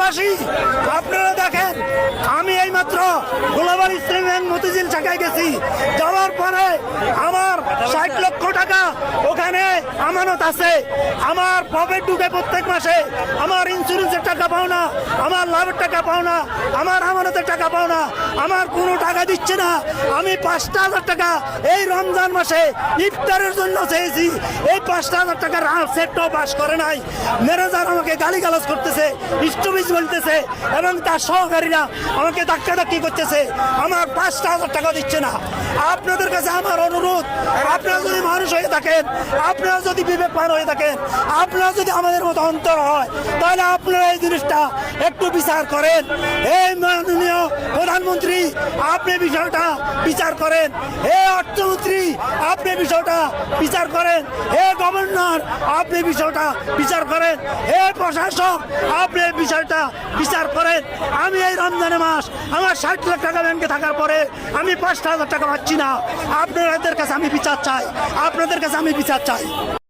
দেশবাসী, আপনারা দেখেন, আমি এইমাত্র গ্লোবাল ইসলামী ব্যাংক মতিঝিল শাখায় গেছি। যাওয়ার পরে আমার 60 লক্ষ টাকা ওখানে আমানত আছে। আমার পকেট ঢুকে প্রত্যেক মাসে আমার ইন্স্যুরেন্সের টাকা পাও না, আমার লাভের টাকা পাও না, আমার আমানতের টাকা পাও না, আমার কোনো টাকা দিচ্ছে না। আমি 5,000 টাকা এই রমজান মাসে ইফতারের জন্য চেয়েছি, এই 5,000 টাকার সেটটাও পাস করে নাই। ম্যানেজার আমাকে গালিগালাজ করতেছে, স্টপিজ বলতেছে, এবং তার সহকারীরা আমাকে ধাক্কাধাক্কি করতেছে, আমার 5,000 টাকা দিচ্ছে না। আপনাদের কাছে আমার অনুরোধ, আপনারা যদি মানুষ হয়ে থাকেন, আপনারা যদি বিবেকবান হয়ে থাকেন, আপনারা যদি আমাদের মতো অন্তর হয়, তাহলে আপনারা এই জিনিসটা একটু বিচার করেন। এই মাননীয় প্রধানমন্ত্রী, আপনি বিষয়টা বিচার করেন। হে অর্থমন্ত্রী, আপনি বিষয়টা বিচার করেন। হে গভর্নর, আপনি বিষয়টা বিচার করেন। হে প্রশাসক, আপনি বিষয়টা বিচার করেন। আমি এই রমজানের মাস আমার 60 লাখ টাকা ব্যাংকে থাকার পরে আমি 5,000 টাকা পাচ্ছি না। আপনাদের কাছে আমি বিচার চাই, আপনাদের কাছে আমি বিচার চাই।